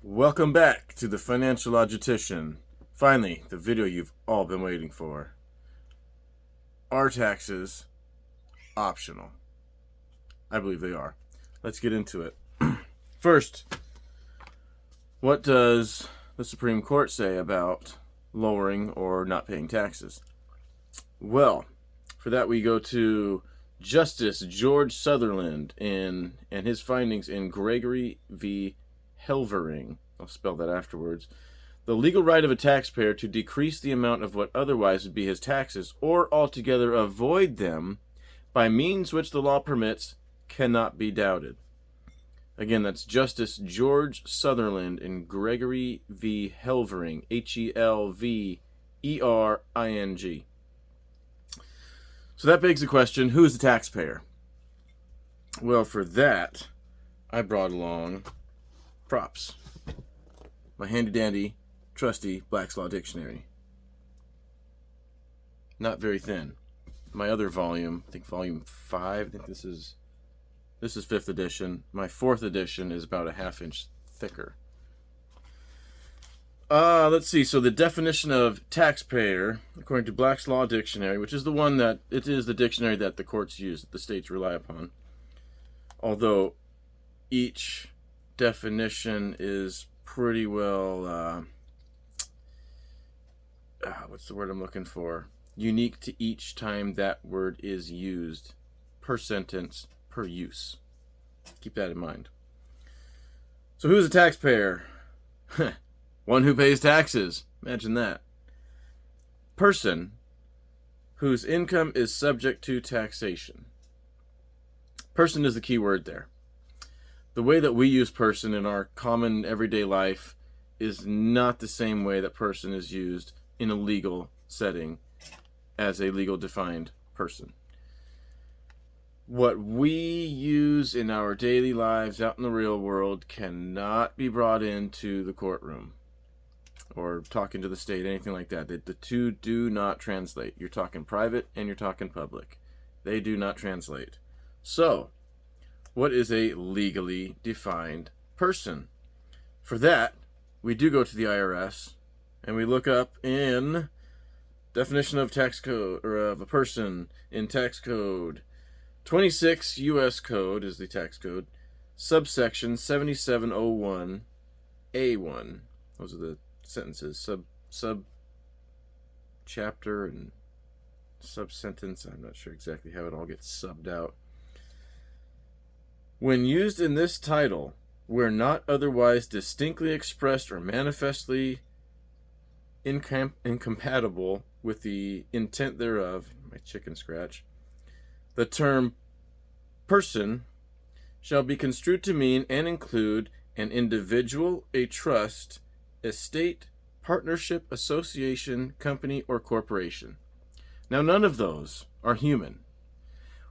Welcome back to the Financial Logistician. Finally, the video you've all been waiting for. Are taxes optional? I believe they are. Let's get into it. First, what does the Supreme Court say about lowering or not paying taxes? Well, for that we go to Justice George Sutherland and his findings in Gregory v. Helvering. I'll spell that afterwards. The legal right of a taxpayer to decrease the amount of what otherwise would be his taxes or altogether avoid them by means which the law permits cannot be doubted. Again, that's Justice George Sutherland in Gregory v. Helvering, Helvering. So that begs the question, who is the taxpayer? Well, for that, I brought along props. My handy-dandy, trusty Black's Law Dictionary. Not very thin. My other volume, I think volume 5, I think this is 5th edition. My 4th edition is about a half-inch thicker. Let's see. So the definition of taxpayer, according to Black's Law Dictionary, which is the dictionary that the courts use, that the states rely upon. Although each definition is pretty well, what's the word I'm looking for? Unique to each time that word is used, per sentence, per use. Keep that in mind. So who's a taxpayer? One who pays taxes. Imagine that. Person whose income is subject to taxation. Person is the key word there. The way that we use person in our common everyday life is not the same way that person is used in a legal setting as a legal defined person. What we use in our daily lives out in the real world cannot be brought into the courtroom or talking to the state, anything like that. The two do not translate. You're talking private and you're talking public. They do not translate. So, what is a legally defined person? For that, we do go to the IRS and we look up in definition of tax code, or of a person in tax code. 26 U.S. Code is the tax code. Subsection 7701 A1. Those are the sentences. Sub chapter and sub sentence. I'm not sure exactly how it all gets subbed out. When used in this title, where not otherwise distinctly expressed or manifestly incompatible with the intent thereof, my chicken scratch, the term person shall be construed to mean and include an individual, a trust, estate, partnership, association, company, or corporation. Now, none of those are human.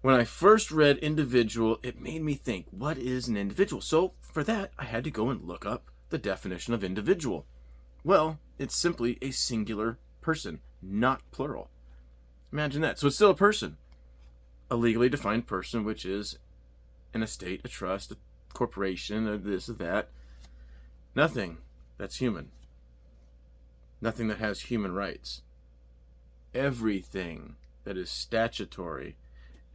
When I first read individual, it made me think, what is an individual? So for that, I had to go and look up the definition of individual. Well, it's simply a singular person, not plural. Imagine that. So it's still a person. A legally defined person, which is an estate, a trust, a corporation, a this, or that. Nothing that's human. Nothing that has human rights. Everything that is statutory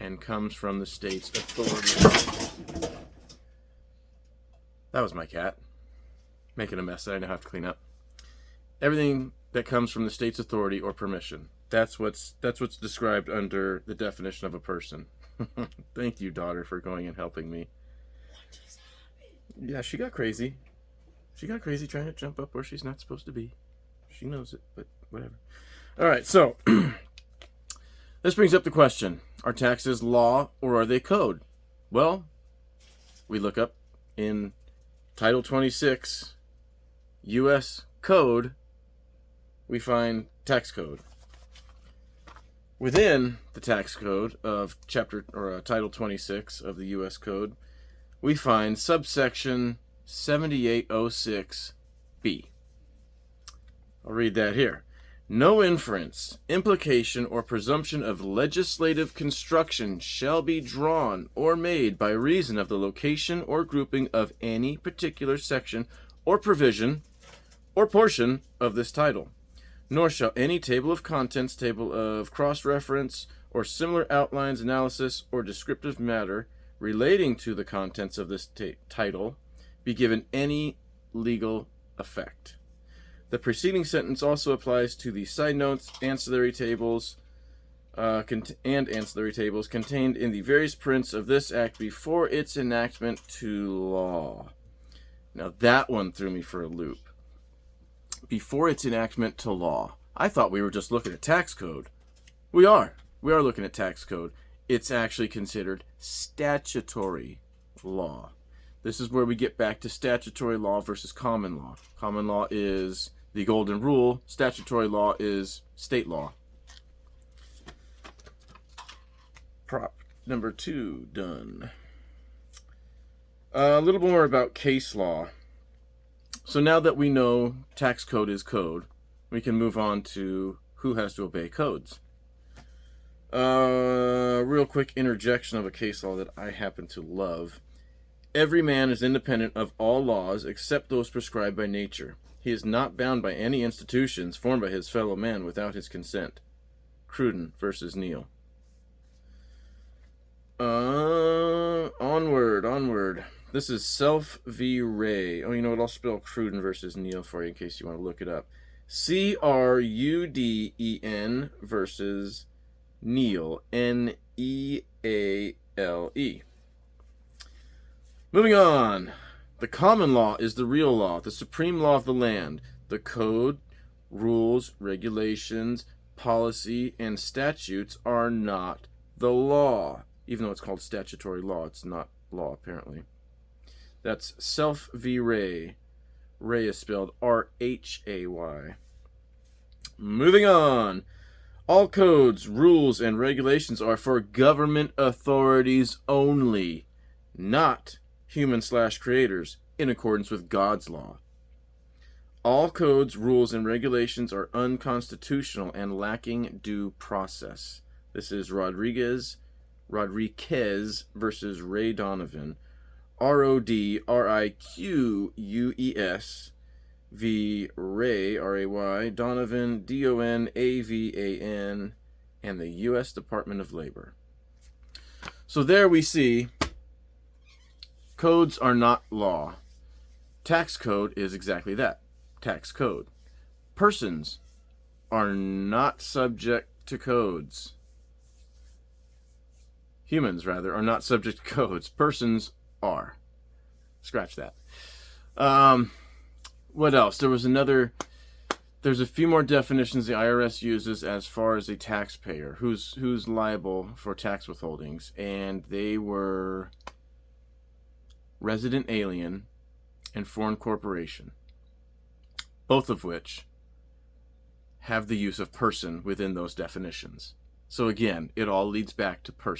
and comes from the state's authority. That was my cat. Making a mess that I now have to clean up. Everything that comes from the state's authority or permission. That's what's described under the definition of a person. Thank you, daughter, for going and helping me. Yeah, she got crazy. She got crazy trying to jump up where she's not supposed to be. She knows it, but whatever. All right, so this brings up the question, are taxes law or are they code? Well, we look up in Title 26 U.S. Code, we find tax code. Within the tax code of Title 26 of the U.S. Code, we find subsection 7806B. I'll read that here. No inference, implication, or presumption of legislative construction shall be drawn or made by reason of the location or grouping of any particular section or provision or portion of this title, nor shall any table of contents, table of cross-reference, or similar outlines, analysis, or descriptive matter relating to the contents of this title be given any legal effect. The preceding sentence also applies to the side notes, ancillary tables, and ancillary tables contained in the various prints of this act before its enactment to law. Now that one threw me for a loop. Before its enactment to law. I thought we were just looking at tax code. We are looking at tax code. It's actually considered statutory law. This is where we get back to statutory law versus common law. Common law is the golden rule. Statutory law is state law. Prop number 2 done. A little more about case law. So now that we know tax code is code, we can move on to who has to obey codes. Real quick interjection of a case law that I happen to love. Every man is independent of all laws except those prescribed by nature. He is not bound by any institutions formed by his fellow man without his consent. Cruden versus Neal. Onward. This is Self v. Ray. Oh, you know what? I'll spell Cruden versus Neal for you in case you want to look it up. Cruden versus Neal. Neale. Moving on. The common law is the real law, the supreme law of the land. The code, rules, regulations, policy, and statutes are not the law. Even though it's called statutory law, it's not law, apparently. That's Self v. Ray. Ray is spelled R-H-A-Y. Moving on. All codes, rules, and regulations are for government authorities only, not human/creators, in accordance with God's law. All codes, rules, and regulations are unconstitutional and lacking due process. This is Rodriguez versus Ray Donovan. Rodriquez v. Ray, R-A-Y, Donovan, D-O-N-A-V-A-N, and the U.S. Department of Labor. So there we see codes are not law. Tax code is exactly that, tax code. Persons are not subject to codes. Humans, rather, are not subject to codes. Persons are. Scratch that. What else? There's a few more definitions the IRS uses as far as a taxpayer, who's liable for tax withholdings, and they were resident alien and foreign corporation, both of which have the use of person within those definitions. So again, it all leads back to person.